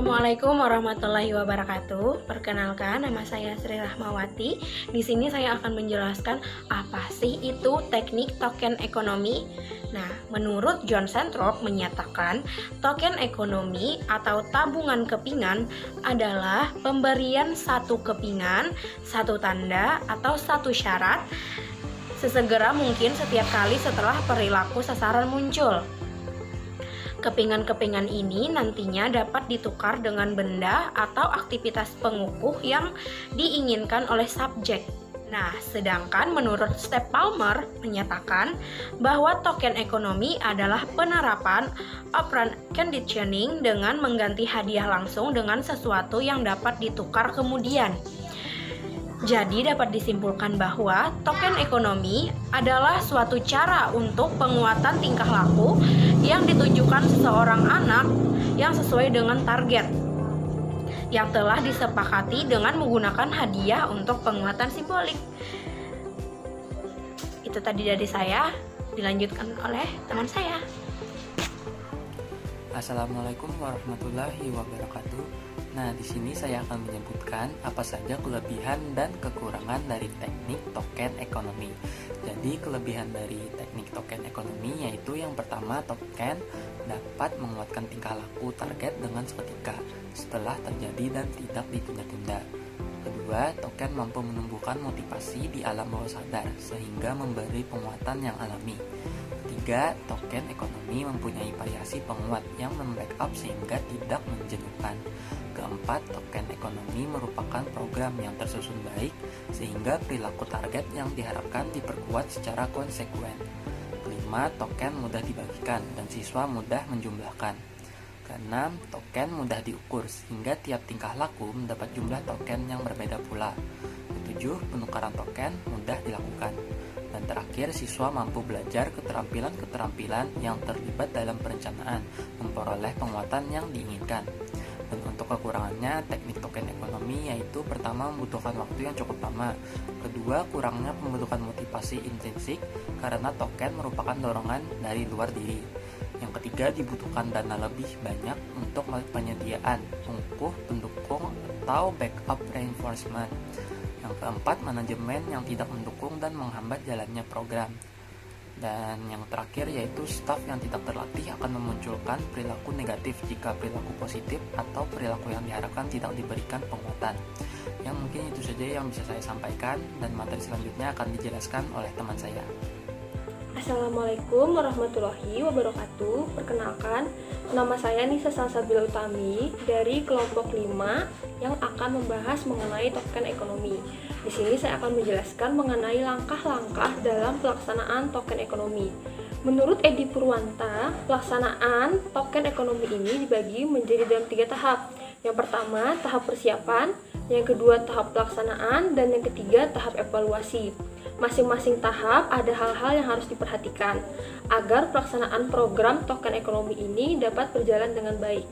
Assalamualaikum warahmatullahi wabarakatuh. Perkenalkan, nama saya Sri Rahmawati. Di sini saya akan menjelaskan apa sih itu teknik token ekonomi. Nah, menurut John Centrock menyatakan, token ekonomi atau tabungan kepingan adalah pemberian satu kepingan, satu tanda atau satu syarat sesegera mungkin setiap kali setelah perilaku sasaran muncul. Kepingan-kepingan ini nantinya dapat ditukar dengan benda atau aktivitas pengukuh yang diinginkan oleh subjek. Nah, sedangkan menurut Step Ballmer menyatakan bahwa token ekonomi adalah penerapan operant conditioning dengan mengganti hadiah langsung dengan sesuatu yang dapat ditukar kemudian. Jadi dapat disimpulkan bahwa token ekonomi adalah suatu cara untuk penguatan tingkah laku yang ditujukan seseorang anak yang sesuai dengan target yang telah disepakati dengan menggunakan hadiah untuk penguatan simbolik. Itu tadi dari saya, dilanjutkan oleh teman saya. Assalamualaikum warahmatullahi wabarakatuh. Nah, di sini saya akan menyebutkan apa saja kelebihan dan kekurangan dari teknik token ekonomi. Jadi, kelebihan dari teknik token ekonomi yaitu yang pertama, token dapat menguatkan tingkah laku target dengan seketika setelah terjadi dan tidak ditunda-tunda. Kedua, token mampu menumbuhkan motivasi di alam bawah sadar sehingga memberi penguatan yang alami. Ketiga, token ekonomi mempunyai variasi penguat yang membackup sehingga tidak menjenuhkan. Keempat, token ekonomi merupakan program yang tersusun baik sehingga perilaku target yang diharapkan diperkuat secara konsekuen. Kelima, token mudah dibagikan dan siswa mudah menjumlahkan. Keenam, token mudah diukur sehingga tiap tingkah laku mendapat jumlah token yang berbeda pula. Ketujuh, penukaran token mudah dilakukan. Dan terakhir, siswa mampu belajar keterampilan-keterampilan yang terlibat dalam perencanaan, memperoleh penguatan yang diinginkan. Dan untuk kekurangannya, teknik token ekonomi yaitu pertama, membutuhkan waktu yang cukup lama. Kedua, kurangnya pembentukan motivasi intrinsik karena token merupakan dorongan dari luar diri. Yang ketiga, dibutuhkan dana lebih banyak untuk penyediaan pengukuh, pendukung, atau backup reinforcement. Yang keempat, manajemen yang tidak mendukung dan menghambat jalannya program. Dan yang terakhir yaitu staf yang tidak terlatih akan memunculkan perilaku negatif jika perilaku positif atau perilaku yang diharapkan tidak diberikan penguatan. Yang mungkin itu saja yang bisa saya sampaikan, dan materi selanjutnya akan dijelaskan oleh teman saya. Assalamualaikum warahmatullahi wabarakatuh. Perkenalkan, nama saya Nisa Salsabila Utami dari kelompok 5 yang akan membahas mengenai token ekonomi. Di sini saya akan menjelaskan mengenai langkah-langkah dalam pelaksanaan token ekonomi. Menurut Edi Purwanta, pelaksanaan token ekonomi ini dibagi menjadi dalam 3 tahap. Yang pertama, tahap persiapan, yang kedua, tahap pelaksanaan, dan yang ketiga, tahap evaluasi. Masing-masing tahap ada hal-hal yang harus diperhatikan agar pelaksanaan program token ekonomi ini dapat berjalan dengan baik.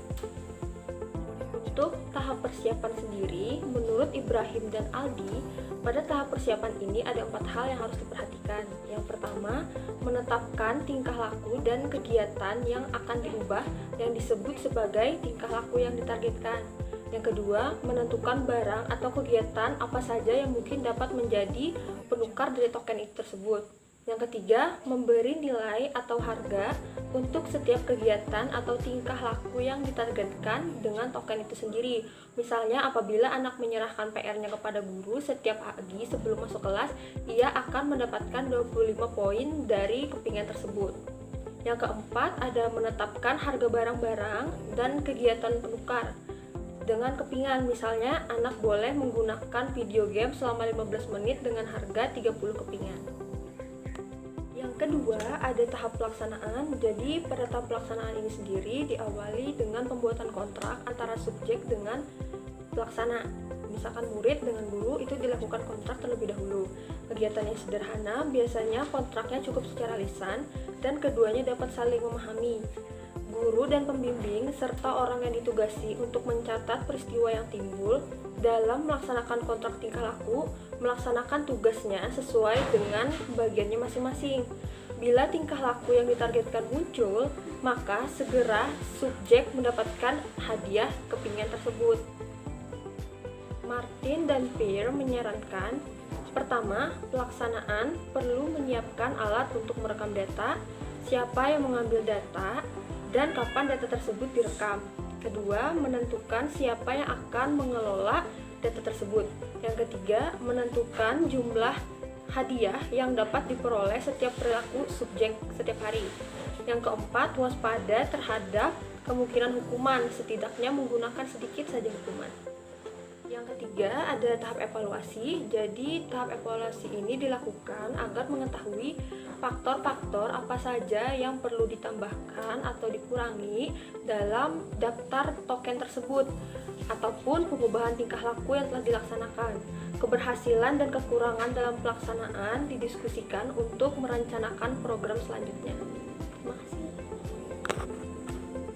Untuk tahap persiapan sendiri, menurut Ibrahim dan Aldi, pada tahap persiapan ini ada 4 hal yang harus diperhatikan. Yang pertama, menetapkan tingkah laku dan kegiatan yang akan diubah yang disebut sebagai tingkah laku yang ditargetkan. Yang kedua, menentukan barang atau kegiatan apa saja yang mungkin dapat menjadi penukar dari token itu tersebut. Yang ketiga, memberi nilai atau harga untuk setiap kegiatan atau tingkah laku yang ditargetkan dengan token itu sendiri. Misalnya, apabila anak menyerahkan PR-nya kepada guru setiap pagi sebelum masuk kelas, ia akan mendapatkan 25 poin dari kepingan tersebut. Yang keempat, ada menetapkan harga barang-barang dan kegiatan penukar dengan kepingan. Misalnya, anak boleh menggunakan video game selama 15 menit dengan harga 30 kepingan. Yang kedua, ada tahap pelaksanaan. Jadi, pada tahap pelaksanaan ini sendiri diawali dengan pembuatan kontrak antara subjek dengan pelaksana. Misalkan murid dengan guru, itu dilakukan kontrak terlebih dahulu. Kegiatan yang sederhana, biasanya kontraknya cukup secara lisan dan keduanya dapat saling memahami. Guru dan pembimbing serta orang yang ditugasi untuk mencatat peristiwa yang timbul dalam melaksanakan kontrak tingkah laku, melaksanakan tugasnya sesuai dengan bagiannya masing-masing. Bila tingkah laku yang ditargetkan muncul, maka segera subjek mendapatkan hadiah kepingan tersebut. Martin dan Peer menyarankan, pertama, pelaksanaan perlu menyiapkan alat untuk merekam data, siapa yang mengambil data, dan kapan data tersebut direkam. Kedua, menentukan siapa yang akan mengelola data tersebut. Yang ketiga, menentukan jumlah hadiah yang dapat diperoleh setiap perilaku subjek setiap hari. Yang keempat, waspada terhadap kemungkinan hukuman, setidaknya menggunakan sedikit saja hukuman. Yang ketiga, ada tahap evaluasi. Jadi, tahap evaluasi ini dilakukan agar mengetahui faktor-faktor apa saja yang perlu ditambahkan atau dikurangi dalam daftar token tersebut, ataupun pengubahan tingkah laku yang telah dilaksanakan. Keberhasilan dan kekurangan dalam pelaksanaan didiskusikan untuk merencanakan program selanjutnya. Terima kasih.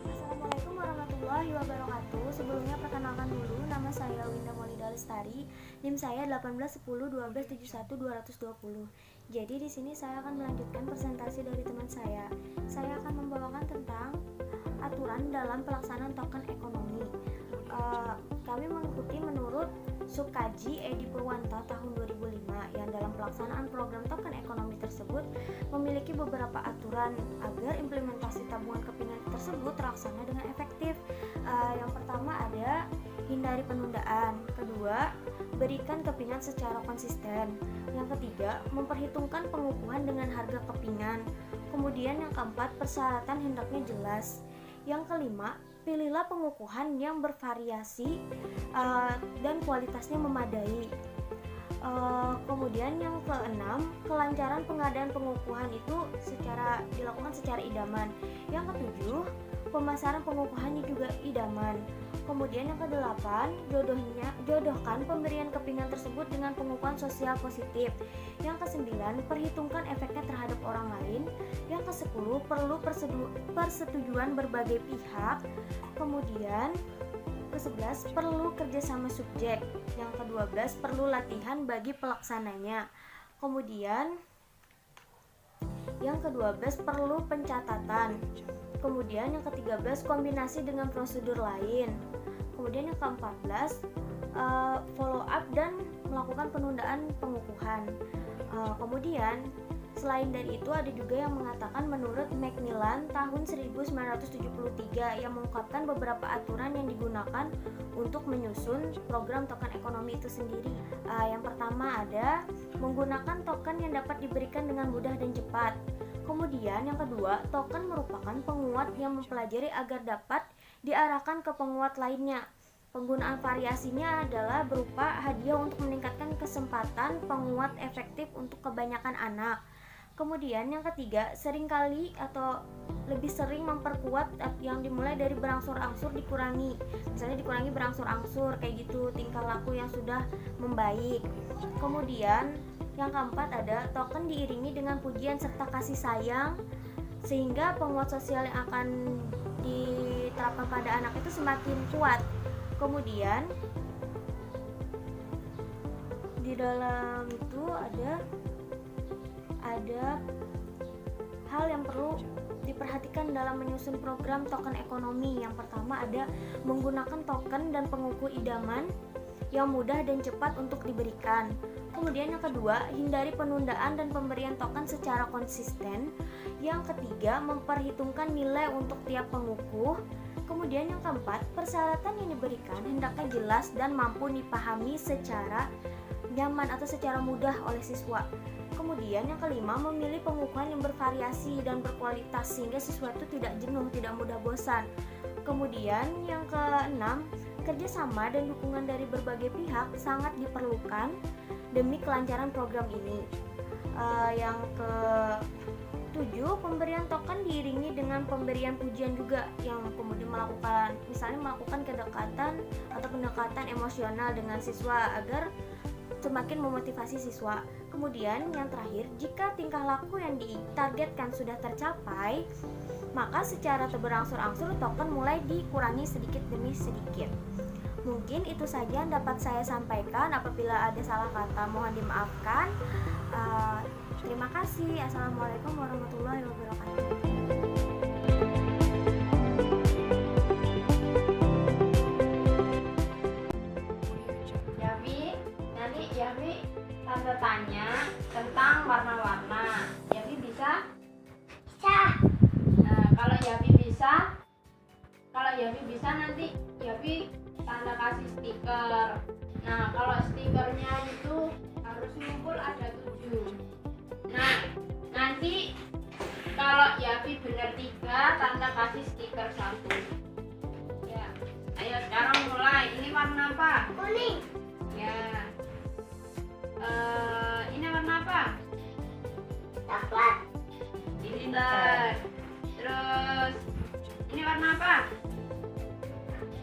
Assalamualaikum warahmatullahi wabarakatuh. Sebelumnya perkenalkan dulu, nama saya Winda Maulida Lestari, NIM saya 181012712020. Jadi di sini saya akan melanjutkan presentasi dari teman saya. Saya akan membawakan tentang aturan dalam pelaksanaan token ekonomi. Kami mengikuti menurut Subkaji Edi Purwanta tahun 2005 yang dalam pelaksanaan program token ekonomi tersebut memiliki beberapa aturan agar implementasi tabungan kepingan tersebut terlaksana dengan efektif. Yang pertama ada hindari penundaan. Kedua, berikan kepingan secara konsisten. Yang ketiga, memperhitungkan pengukuhan dengan harga kepingan. Kemudian yang keempat, persyaratan hendaknya jelas. Yang kelima, pilihlah pengukuhan yang bervariasi dan kualitasnya memadai. Kemudian yang keenam, kelancaran pengadaan pengukuhan itu dilakukan secara idaman. Yang ketujuh, pemasaran pengukuhannya juga idaman. Kemudian yang kedelapan, jodohkan pemberian kepingan tersebut dengan pengukuhan sosial positif. Yang kesembilan, perhitungkan efeknya terhadap orang lain. Yang kesepuluh, perlu persetujuan berbagai pihak. Kemudian ke-11, perlu kerjasama subjek. Yang ke-12, perlu latihan bagi pelaksananya. Kemudian yang ke-12, perlu pencatatan. Kemudian yang ke-13, kombinasi dengan prosedur lain. Kemudian yang ke-14, follow up dan melakukan penundaan pengukuhan. Kemudian selain dari itu ada juga yang mengatakan menurut Macmillan tahun 1973 yang mengungkapkan beberapa aturan yang digunakan untuk menyusun program token ekonomi itu sendiri. Yang pertama ada menggunakan token yang dapat diberikan dengan mudah dan cepat. Kemudian yang kedua, token merupakan penguat yang mempelajari agar dapat diarahkan ke penguat lainnya. Penggunaan variasinya adalah berupa hadiah untuk meningkatkan kesempatan penguat efektif untuk kebanyakan anak. Kemudian yang ketiga, seringkali atau lebih sering memperkuat yang dimulai dari berangsur-angsur dikurangi. Misalnya dikurangi berangsur-angsur kayak gitu, tingkah laku yang sudah membaik. Kemudian yang keempat ada token diiringi dengan pujian serta kasih sayang sehingga penguat sosial yang akan diterapkan pada anak itu semakin kuat. Kemudian di dalam itu ada hal yang perlu diperhatikan dalam menyusun program token ekonomi. Yang pertama ada menggunakan token dan penguku idaman yang mudah dan cepat untuk diberikan. Kemudian yang kedua, hindari penundaan dan pemberian token secara konsisten. Yang ketiga, memperhitungkan nilai untuk tiap pengukuh. Kemudian yang keempat, persyaratan yang diberikan hendaknya jelas dan mampu dipahami secara nyaman atau secara mudah oleh siswa. Kemudian yang kelima, memilih pengukuhan yang bervariasi dan berkualitas sehingga siswa itu tidak jenuh, tidak mudah bosan. Kemudian yang keenam, kerjasama dan dukungan dari berbagai pihak sangat diperlukan demi kelancaran program ini. Yang ke-7, pemberian token diiringi dengan pemberian pujian juga yang kemudian melakukan kedekatan atau pendekatan emosional dengan siswa agar semakin memotivasi siswa. Kemudian yang terakhir, jika tingkah laku yang ditargetkan sudah tercapai, maka secara berangsur-angsur token mulai dikurangi sedikit demi sedikit. Mungkin itu saja yang dapat saya sampaikan. Apabila ada salah kata mohon dimaafkan. Terima kasih. Assalamualaikum warahmatullahi wabarakatuh. warna-warna. Yapi bisa? Bisa. Nah, kalau Yapi bisa nanti Yapi tanda kasih stiker. Nah, kalau stikernya itu harus ngumpul ada 7. Nah, nanti kalau Yapi benar 3, tanda kasih stiker 1. Ya. Ayo sekarang mulai. Ini warna apa? Kuning. Ya. Ini warna apa? Coklat. Pintar. Terus ini warna apa?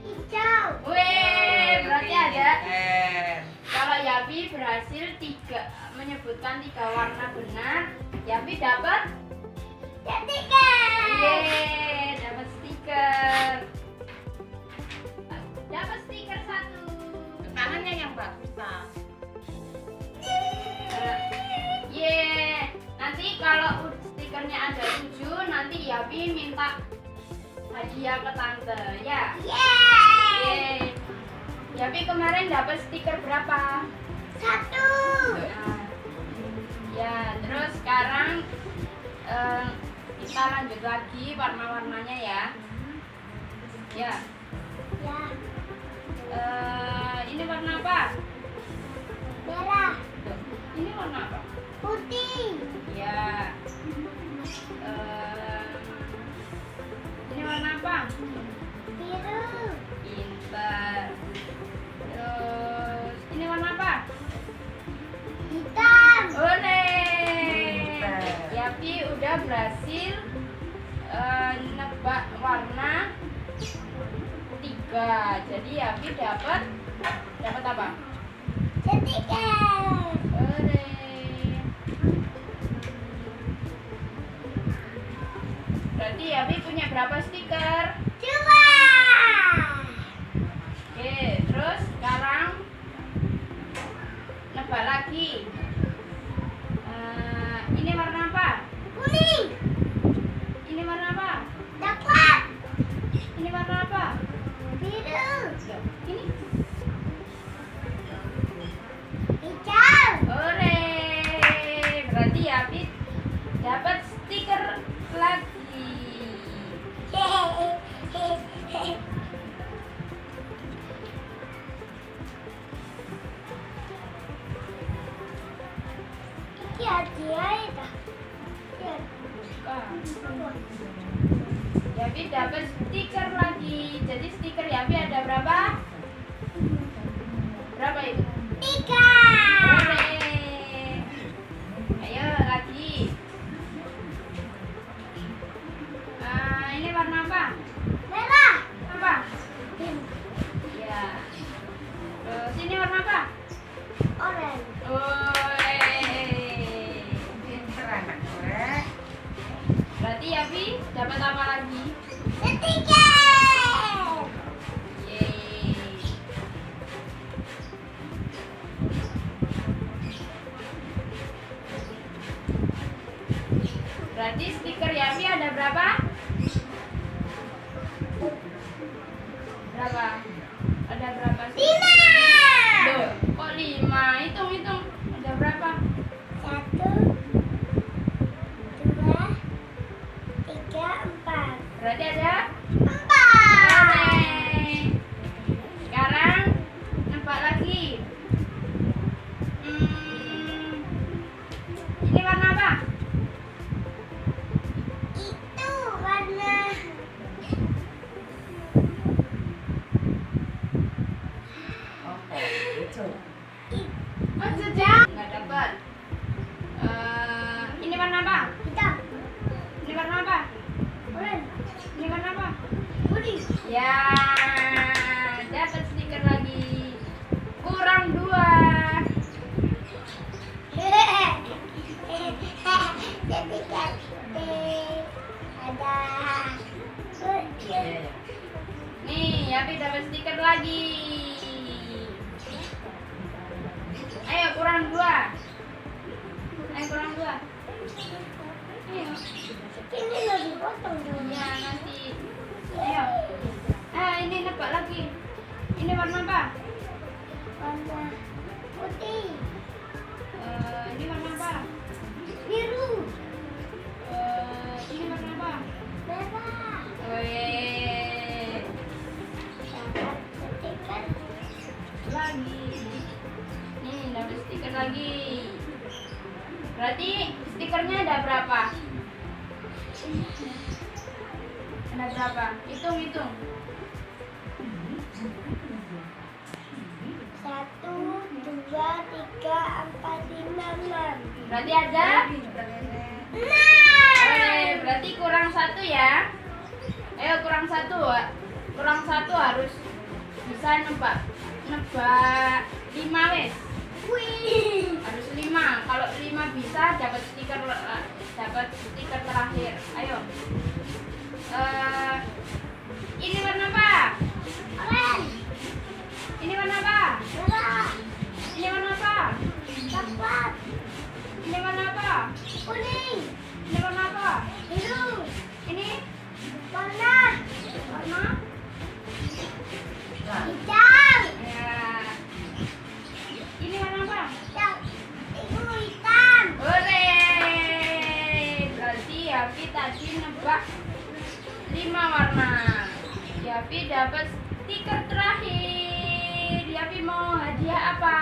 Hijau. Wih, berarti ada. Kalau Yapi berhasil menyebutkan 3 warna benar, Yapi dapat Stiker. Yeay, dapat stiker. Dapat stiker 1. Tangannya yang bagus, Pak. Yeay. Nanti kalau stikernya ada 7, nanti Yapi minta hadiah ke tante, ya. Yeay. Yapi kemarin dapat stiker berapa? 1. Nah, ya, terus sekarang kita lanjut lagi warna-warnanya ya. Ya. Ya. Ini warna apa? Merah. Ini warna apa? Putih. Ya. Ini warna apa? Biru. Pintar. Terus ini warna apa? Hitam. Ore. Pintar. Yapi udah berhasil nebak warna 3. Jadi Yapi dapat apa? Stiker. Ore. Berarti Yapi punya berapa stiker? 2. Oke, terus sekarang nebak lagi. Ini warna apa? Kuning. Ini warna apa? Coklat. Ini warna apa? Biru. Ini. Hijau. Ore. Berarti Yapi dapat stiker lagi. Yapi dapat stiker lagi. Jadi stiker Yapi ada berapa? Berapa itu? 3. Ore. Ayo lagi. Ini warna apa? Merah. Apa? Ya. Terus ini warna apa? Orange. Oi. Pintar anak gue. Berarti Yapi dapat apa lagi? Stiker. Yeay. Berarti stiker Yapi ada berapa? Berapa? Ada berapa sih? 5. Loh, kok 5? Hitung. Ada berapa? 1, 2, 3, 4. Berarti ada 4. Oke. Sekarang nebak lagi. Ini warna apa? Itu warna Oke, lucu. Oh, sudah. Nggak dapat. Ini warna apa? hitam. Ini warna apa? Orange. Ini warna apa? Putih. Ya, dapat stiker lagi. Kurang 2. Stiker. Ada. Iya, iya. Nih, Yapi dapat stiker lagi. Ayo, kurang 2. Kurang 2. Ayo. Ini lo dipotong dulu. Ya, nanti. Ayo. Ini nebak lagi. Ini warna apa? Warna putih. Ini warna apa? Biru. Ini warna apa? Merah. Weh. Dapat stiker. Lagi. Nih, dapat stiker lagi. Berarti stikernya ada berapa? Ada berapa? Hitung. 1, 2, 3, 4, 5, 6. Berarti ada? Berarti kurang 1 ya. Ayo kurang 1. Kurang 1 harus bisa nebak 5 wes. Wih. Harus 5. Kalau 5 bisa dapat stiker terakhir. Ayo. Ini warna apa? Orange. Ini warna apa? Merah. Ini warna apa? Coklat. Ini warna apa? Kuning. Ini warna apa? Biru. Ini Warna warna hijau. ya. Ini warna apa? Itu hitam. Hore! Berarti Yafi tadi nebak 5 warna. Yafi dapat stiker terakhir. Yafi mau hadiah apa?